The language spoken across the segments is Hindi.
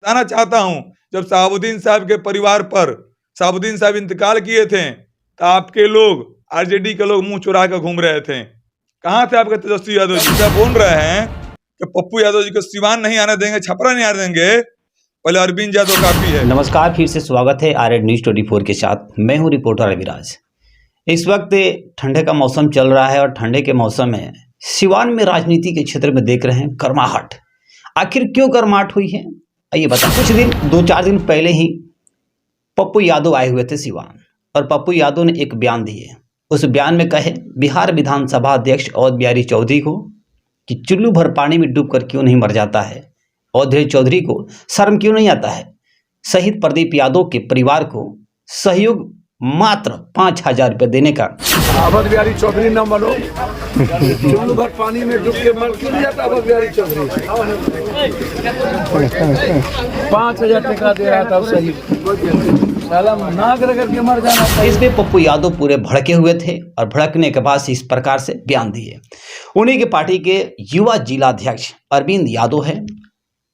बताना चाहता हूं, जब शहाबुद्दीन साहब के परिवार पर शहाबुद्दीन साहब इंतकाल किए थे तो आपके लोग आरजेडी के लोग मुंह चुरा कर घूम रहे थे। कहाँ थे आपके तेजस्वी यादव जी? क्या बोल रहे हैं कि पप्पू यादव जी को सिवान नहीं आने देंगे, छपरा नहीं आने देंगे, पहले अरविंद यादव काफी है। नमस्कार, फिर से स्वागत है आरएड न्यूज 24 के साथ। मैं हूं रिपोर्टर अविराज। इस वक्त ठंडे का मौसम चल रहा है और ठंडे के मौसम में सिवान में राजनीति के क्षेत्र में देख रहे हैं गर्माहट। आखिर क्यों गर्माहट हुई है, आइए बता। कुछ दिन 2-4 दिन पहले ही पप्पू यादव आए हुए थे सिवान और पप्पू यादव ने एक बयान दिए। उस बयान में कहे बिहार विधानसभा अध्यक्ष अवध बिहारी चौधरी को कि चुल्लू भर पानी में डूब कर क्यों नहीं मर जाता है। अवध बिहारी चौधरी को शर्म क्यों नहीं आता है। शहीद प्रदीप यादव के परिवार को सहयोग मात्र 5,000 रुपये देने का। अवध बिहारी चौधरी न मरो, चुल्लू भर पानी में डूब के मर क्यों नहीं जाता अवध बिहारी चौधरी। 5,000 टका दे रहा था सही, नाक रगड़ के मर जाना था। इसमें पप्पू यादव पूरे भड़के हुए थे और भड़कने के बाद इस प्रकार से बयान दिए। उन्हीं के पार्टी के युवा जिला अध्यक्ष अरविंद यादव है,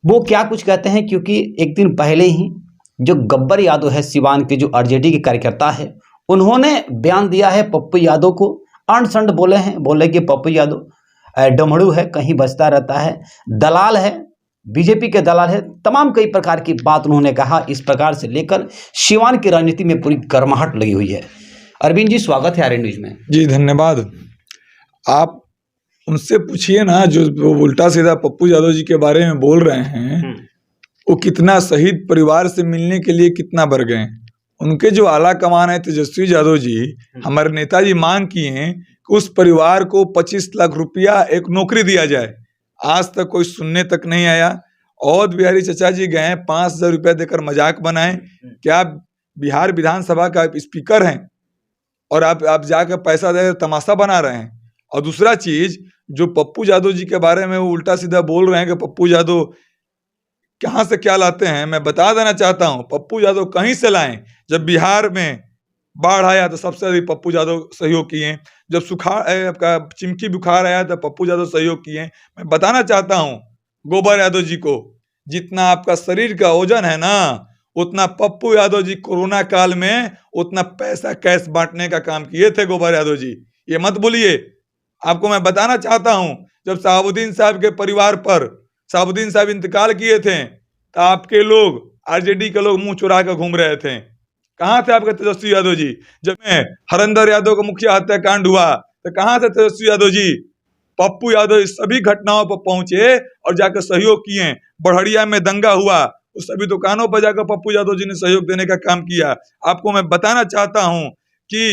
वो क्या कुछ कहते हैं, क्योंकि एक दिन पहले ही जो गब्बर यादव है सिवान के जो आरजेडी के कार्यकर्ता है, उन्होंने बयान दिया है पप्पू यादव को अनसंड बोले कि पप्पू यादव डमड़ू है, कहीं बचता रहता है, दलाल है, बीजेपी के दलाल है, तमाम कई प्रकार की बात उन्होंने कहा। इस प्रकार से लेकर सिवान की राजनीति में पूरी गर्माहट लगी हुई है। अरविंद जी, स्वागत है आरएन न्यूज में। जी धन्यवाद। आप उनसे पूछिए ना जो उल्टा सीधा पप्पू यादव जी के बारे में बोल रहे हैं, वो कितना शहीद परिवार से मिलने के लिए कितना बढ़ गए। उनके जो आला कमान है तेजस्वी यादव जी, हमारे नेताजी मांग किए हैं कि उस परिवार को 25 लाख रुपया एक नौकरी दिया जाए। आज तक कोई सुनने तक नहीं आया। अवध बिहारी चचा जी गए 5,000 रुपया देकर मजाक बनाए कि आप बिहार विधानसभा का स्पीकर हैं और आप जाकर पैसा दे तमाशा बना रहे हैं। और दूसरा चीज, जो पप्पू यादव जी के बारे में वो उल्टा सीधा बोल रहे हैं कि पप्पू यादव कहां से क्या लाते हैं, मैं बता देना चाहता हूं, पप्पू यादव कहीं से लाएं। जब बिहार में बाढ़ आया तो सबसे अधिक पप्पू यादव सहयोग किए। जब सुखाड़ आपका चिमकी बुखार आया तो पप्पू यादव सहयोग किए। मैं बताना चाहता हूं गोबर यादव जी को, जितना आपका शरीर का वजन है ना, उतना पप्पू यादव जी कोरोना काल में उतना पैसा कैश बांटने का काम किए थे गोबर यादव जी। ये मत बोलिए। आपको मैं बताना चाहता हूं, जब शहाबुद्दीन साहब के परिवार पर शहाबुद्दीन साहब इंतकाल किए थे तो आपके लोग आरजेडी के लोग मुंह चुरा कर घूम रहे थे। कहाँ थे आपके तेजस्वी यादव जी? जब में हरेंद्र यादव का मुखिया हत्याकांड हुआ तो कहाँ थे तेजस्वी यादव जी? पप्पू यादव इस सभी घटनाओं पर पहुंचे और जाकर सहयोग किए। बढ़िया में दंगा हुआ, उस सभी दुकानों पर जाकर पप्पू यादव जी ने सहयोग देने का काम किया। आपको मैं बताना चाहता हूं कि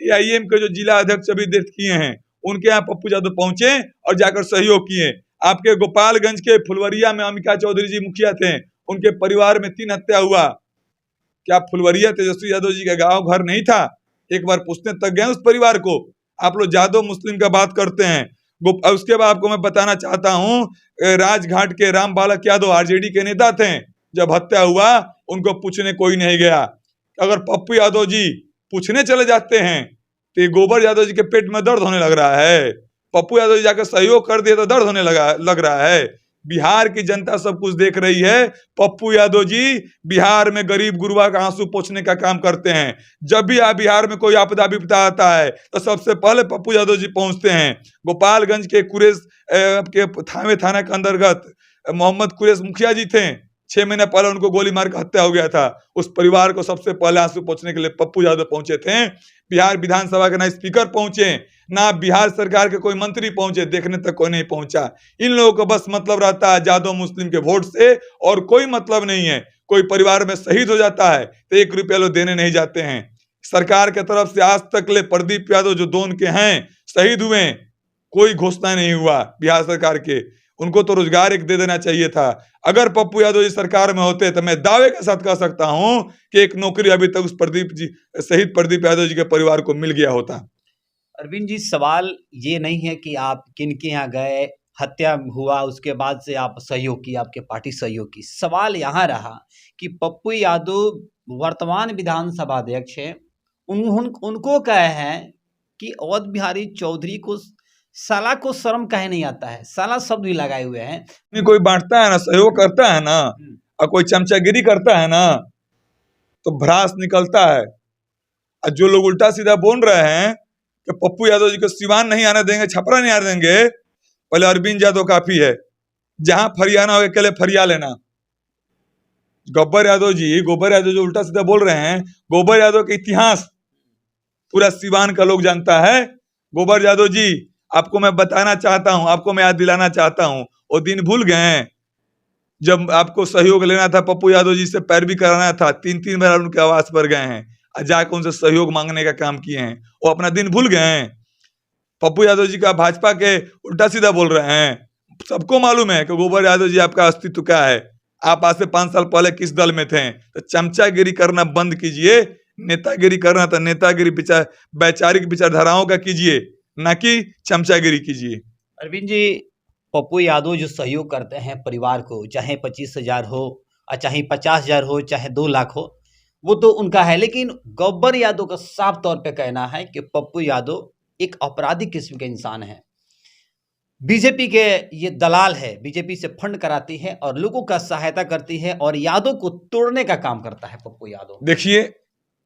AIM के जो जिला अध्यक्ष अभी नियुक्त किए हैं, उनके यहाँ पप्पू यादव पहुंचे और जाकर सहयोग किए। आपके गोपालगंज के फुलवरिया में अमिका चौधरी जी मुखिया थे, उनके परिवार में 3 हत्या हुआ। क्या फुलवरिया तेजस्वी यादव जी का गांव घर नहीं था? एक बार पूछने तक गए उस परिवार को। आप लोग यादव मुस्लिम का बात करते हैं। उसके बाद आपको मैं बताना चाहता हूं, राजघाट के राम बालक यादव आरजेडी के नेता थे। जब हत्या हुआ उनको पूछने कोई नहीं गया। अगर पप्पू यादव जी पूछने चले जाते हैं तो गोबर यादव जी के पेट में दर्द होने लग रहा है। पप्पू यादव जी जाकर सहयोग कर दिए तो दर्द होने लग रहा है। बिहार की जनता सब कुछ देख रही है। पप्पू यादव जी बिहार में गरीब गुरबा का आंसू पोंछने का काम करते हैं। जब भी बिहार में कोई आपदा विपदा आता है तो सबसे पहले पप्पू यादव जी पहुंचते हैं। गोपालगंज के कुरेश के थावे थाना के अंतर्गत मोहम्मद कुरेश मुखिया जी थे। 6 महीने पहले उनको गोली मार कर हत्या हो गया था। उस परिवार को सबसे पहले आंसू पोंछने के लिए पप्पू यादव पहुंचे थे। बिहार विधानसभा के ना स्पीकर पहुंचे, ना बिहार सरकार के कोई मंत्री पहुंचे, देखने तक कोई नहीं पहुंचा। इन लोगों को बस मतलब रहता है यादव मुस्लिम के वोट से, और कोई मतलब नहीं है। कोई परिवार में शहीद हो जाता है तो 1 रुपया लोग देने नहीं जाते हैं। सरकार के तरफ से आज तक ले प्रदीप यादव जो दोन के हैं शहीद हुए, कोई घोषणा नहीं हुआ बिहार सरकार के। उनको तो रोजगार एक दे देना चाहिए था। अगर पप्पू यादव जी सरकार में होते तो मैं दावे के साथ कह सकता हूं कि एक नौकरी अभी तक उस शहीद प्रदीप यादव जी के परिवार को मिल गया होता। अरविंद जी, सवाल ये नहीं है कि आप किनके यहाँ गए, हत्या हुआ, उसके बाद से आप सहयोग की, आपके पार्टी सहयोग की। सवाल यहाँ रहा कि पप्पू यादव वर्तमान विधानसभा अध्यक्ष है, उनको कहे हैं कि अवध बिहारी चौधरी को साला को शर्म काहे नहीं आता है। साला शब्द भी लगाए हुए हैं। कोई बांटता है ना, सहयोग करता है ना, और कोई चमचागिरी करता है ना तो भ्रास निकलता है। और जो लोग उल्टा सीधा बोल रहे हैं कि पप्पू यादव जी को सिवान नहीं आने देंगे, छपरा नहीं आने देंगे, पहले अरविंद यादव काफी है, जहां फरियाना हो अकेले फरिया लेना। गोबर यादव जो उल्टा सीधा बोल रहे हैं, गोबर यादव का इतिहास पूरा सिवान का लोग जानता है। गोबर यादव जी, आपको मैं बताना चाहता हूं, आपको मैं याद दिलाना चाहता हूं, वो दिन भूल गए जब आपको सहयोग लेना था, पप्पू यादव जी से पैरवी कराना था, 3-3 बार उनके आवास पर गए हैं और जाकर उनसे सहयोग मांगने का काम किए हैं। वो अपना दिन भूल गए हैं। पप्पू यादव जी का भाजपा के उल्टा सीधा बोल रहे हैं। सबको मालूम है कि गोबर यादव जी आपका अस्तित्व क्या है, आप आज से 5 साल पहले किस दल में थे। तो चमचागिरी करना बंद कीजिए, नेतागिरी करना तो नेतागिरी वैचारिक विचारधाराओं का कीजिए, ना कि चमचागिरी कीजिए। अरविंद जी, पप्पू यादव जो सहयोग करते हैं परिवार को, चाहे 25,000 हो और चाहे 50,000 हो, चाहे 2 लाख हो, वो तो उनका है। लेकिन गब्बर यादव का साफ तौर पे कहना है कि पप्पू यादव एक आपराधिक किस्म के इंसान है, बीजेपी के ये दलाल है, बीजेपी से फंड कराती है और लोगों का सहायता करती है और यादव को तोड़ने का काम करता है पप्पू यादव। देखिए,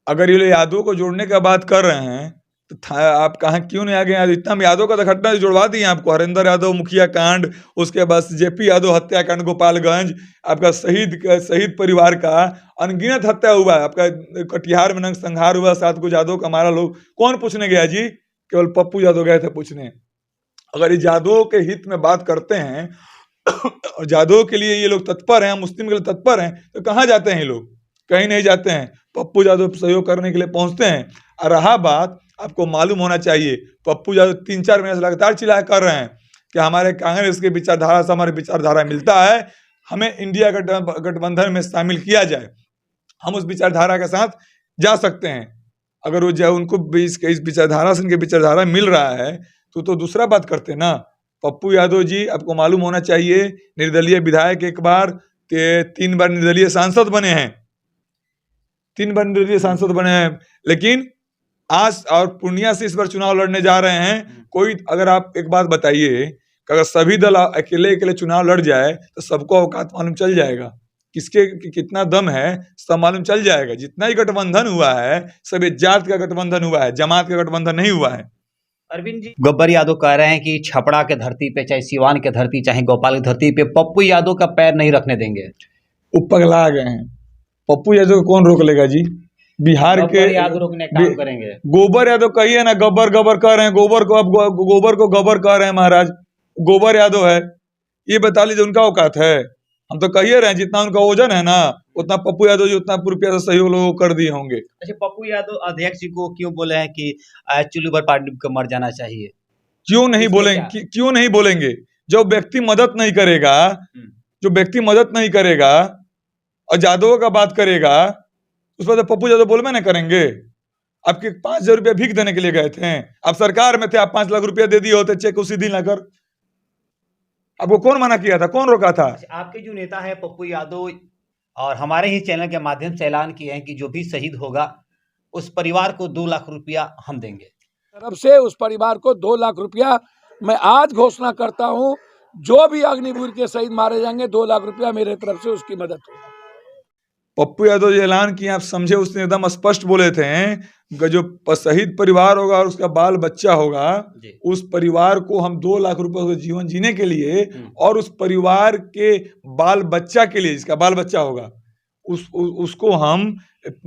अगर ये लोग यादव को जोड़ने का बात कर रहे हैं तो आप कहाँ क्यों नहीं आ गए? इतना यादव का तो घटना जुड़वा दिए आपको। हरिंदर यादव मुखिया कांड, उसके बाद जेपी यादव हत्याकांड गोपालगंज, आपका शहीद परिवार का अनगिनत हत्या हुआ है, आपका कटिहार में नरसंहार हुआ, 7 को यादव का मारा। लोग कौन पूछने गया जी? केवल पप्पू यादव गए थे पूछने। अगर ये यादव के हित में बात करते हैं और यादव के लिए ये लोग तत्पर हैं, मुस्लिम के लिए तत्पर हैं, तो कहाँ जाते हैं ये लोग? कहीं नहीं जाते हैं। पप्पू यादव सहयोग करने के लिए पहुंचते हैं। और रहा बात, आपको मालूम होना चाहिए, पप्पू यादव 3-4 महीने से लगातार चिल्ला कर रहे हैं कि हमारे कांग्रेस के विचारधारा से हमारी विचारधारा मिलता है, हमें इंडिया गठबंधन में शामिल किया जाए, हम उस विचारधारा के साथ जा सकते हैं। अगर वो जो उनको इस विचारधारा से उनके विचारधारा मिल रहा है तो दूसरा बात करते ना। पप्पू यादव जी, आपको मालूम होना चाहिए, निर्दलीय विधायक 1 बार, 3 बार निर्दलीय सांसद बने हैं, 3 बार निर्दलीय सांसद बने हैं। लेकिन आज और पूर्णिया से इस बार चुनाव लड़ने जा रहे हैं। कोई, अगर आप एक बात बताइए कि अगर सभी दल अकेले चुनाव लड़ जाए तो सबको औकात मालूम चल जाएगा, किसके कितना दम है सब मालूम चल जाएगा। जितना ही गठबंधन हुआ है सब जात का गठबंधन हुआ है, जमात का गठबंधन नहीं हुआ है। अरविंद जी, गब्बर यादव कह रहे हैं कि छपरा के धरती पे, चाहे सिवान के धरती, चाहे गोपाल की धरती पे पप्पू यादव का पैर नहीं रखने देंगे। वो पगला गए हैं। पप्पू यादव को कौन रोक लेगा जी? बिहार के यादव रोकने का काम करेंगे। गोबर यादव कहिए ना, गब्बर कह रहे हैं, गोबर को अब गोबर को गब्बर कह रहे हैं महाराज। गोबर यादव है, ये बता लीजिए उनका औकात है? हम तो कहिए रहे हैं, जितना उनका वजन है ना उतना पप्पू यादव जी उतना रुपया से सहयोग लोगों को कर दिए होंगे। अच्छा, पप्पू यादव अध्यक्ष जी को क्यों बोले हैं कि चुल्लू भर पार्टी को मर जाना चाहिए? क्यों नहीं बोलेंगे? क्यों नहीं बोलेंगे? जो व्यक्ति मदद नहीं करेगा, जो व्यक्ति मदद नहीं करेगा और यादव का बात करेगा, उस पर तो पप्पू यादव बोलबे ना करेंगे। आपके 5,000 रुपया भीख देने के लिए गए थे, आप सरकार में थे, आप 5 लाख रुपया दे दिए होते चेक उसी दिन लाकर। आपको कौन मना किया था? कौन रोका था? आपके जो नेता है पप्पू यादव और हमारे ही चैनल के माध्यम से ऐलान किए हैं कि जो भी शहीद होगा उस परिवार को 2 लाख रुपया हम देंगे। तरफ से उस परिवार को 2 लाख रुपया मैं आज घोषणा करता हूं। जो भी अग्निवीर के शहीद मारे जाएंगे 2 लाख रुपया मेरे तरफ से उसकी मदद होगी। पप्पू यादव जो ऐलान किया, आप समझे, उसने एकदम स्पष्ट बोले थे कि जो शहीद परिवार होगा और उसका बाल बच्चा होगा, उस परिवार को हम 2 लाख रुपए का जीवन जीने के लिए और उस परिवार के बाल बच्चा के लिए, जिसका बाल बच्चा होगा उसको हम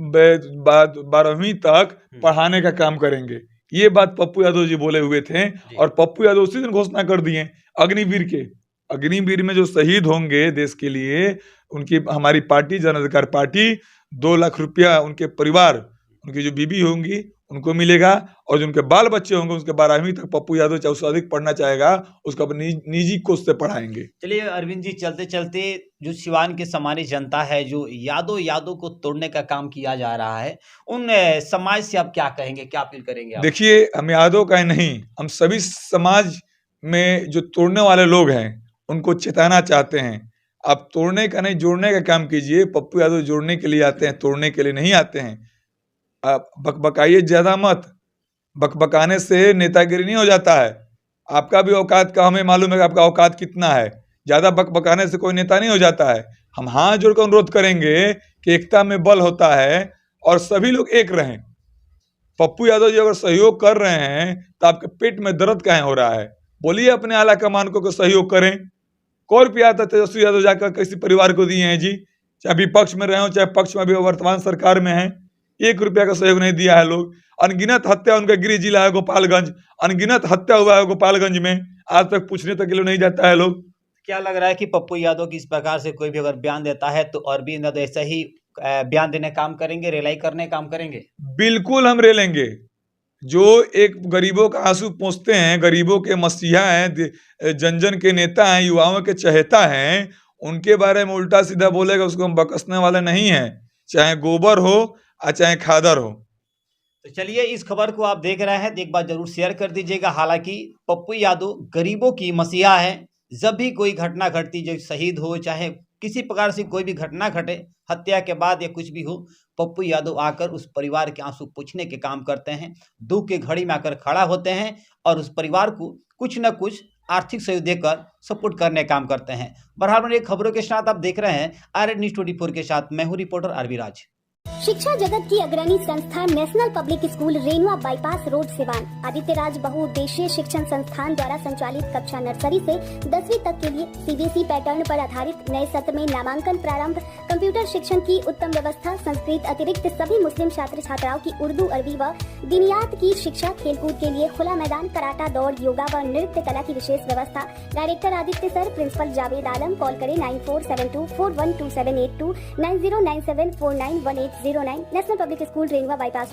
12वीं तक पढ़ाने का काम करेंगे। ये बात पप्पू यादव जी बोले हुए थे और पप्पू यादव उसी दिन घोषणा कर दिए अग्निवीर के। अग्निवीर में जो शहीद होंगे देश के लिए, उनकी हमारी पार्टी जन अधिकार पार्टी 2 लाख रुपया उनके परिवार, उनकी जो बीबी होंगी उनको मिलेगा और जो उनके बाल बच्चे होंगे उसके 12वीं तक पप्पू यादव चाहे उससे अधिक पढ़ना चाहेगा उसको अपनी निजी कोष से पढ़ाएंगे। चलिए अरविंद जी, चलते चलते जो सिवान की सामान्य जनता है, जो यादव को तोड़ने का काम किया जा रहा है, उन समाज से आप क्या कहेंगे, क्या अपील करेंगे? देखिए, हम यादव का नहीं, हम सभी समाज में जो तोड़ने वाले लोग हैं उनको चेताना चाहते हैं। आप तोड़ने का नहीं, जोड़ने का काम कीजिए। पप्पू यादव जोड़ने के लिए आते हैं, तोड़ने के लिए नहीं आते हैं। आप बकबकाइए ज्यादा मत, बकबकाने से नेतागिरी नहीं हो जाता है। आपका भी औकात का हमें मालूम है कि आपका औकात कितना है। ज्यादा बकबकाने से कोई नेता नहीं हो जाता है। हम हाथ जोड़कर अनुरोध करेंगे कि एकता में बल होता है और सभी लोग एक रहें। पप्पू यादव जी अगर सहयोग कर रहे हैं तो आपके पेट में दर्द काहे हो रहा है? बोलिए अपने आला कमान को सहयोग करें। कौ रुपया आता तेजस्वी यादव जाकर किसी परिवार को दिए हैं जी? चाहे विपक्ष में रहे हो चाहे पक्ष में, अभी वर्तमान सरकार में है, 1 रुपया का सहयोग नहीं दिया है लोग। अनगिनत हत्या उनका गृह जिला है गोपालगंज, अनगिनत हत्या हुआ है गोपालगंज में, आज तक पूछने तक के लिए नहीं जाता है लोग। क्या लग रहा है कि पप्पू यादव की इस प्रकार से कोई भी अगर बयान देता है तो अरविंद यादव ऐसा ही बयान देने काम करेंगे, रेलाई करने काम करेंगे? बिल्कुल हम रेलेंगे। जो एक गरीबों का आंसू पोंछते हैं, गरीबों के मसीहा हैं, जन जन के नेता हैं, युवाओं के चहेता हैं, उनके बारे में उल्टा सीधा बोलेगा उसको हम बकसने वाले नहीं हैं, चाहे गोबर हो और चाहे खादर हो। तो चलिए, इस खबर को आप देख रहे हैं तो एक बार जरूर शेयर कर दीजिएगा। हालांकि पप्पू यादव गरीबों की मसीहा है। जब भी कोई घटना घटती, जो शहीद हो चाहे किसी प्रकार से कोई भी घटना घटे, हत्या के बाद या कुछ भी हो, पप्पू यादव आकर उस परिवार के आंसू पोंछने के काम करते हैं, दुख के घड़ी में आकर खड़ा होते हैं और उस परिवार को कुछ न कुछ आर्थिक सहयोग देकर सपोर्ट करने का काम करते हैं। बरहाल खबरों के साथ आप देख रहे हैं आरएड न्यूज़ 24 के साथ मैं हूं रिपोर्टर आरवी राज। शिक्षा जगत की अग्रणी संस्था national public school Renua bypass road Siwan Aditya Raj बहुउद्देशीय शिक्षण संस्थान द्वारा संचालित कक्षा नर्सरी से 10वीं तक के लिए सीबीएसई पैटर्न पर आधारित नए सत्र में नामांकन प्रारंभ, कंप्यूटर शिक्षण की उत्तम व्यवस्था, संस्कृत अतिरिक्त सभी मुस्लिम छात्र छात्राओं की उर्दू, अरबी व दीनियात की शिक्षा, खेलकूद के लिए खुला मैदान, कराटा, दौड़, योगा व नृत्य कला की विशेष व्यवस्था। Director Aditya sir, principal Javed Alam. Call करें 9472412782 9097491809। National public school Renua bypass road.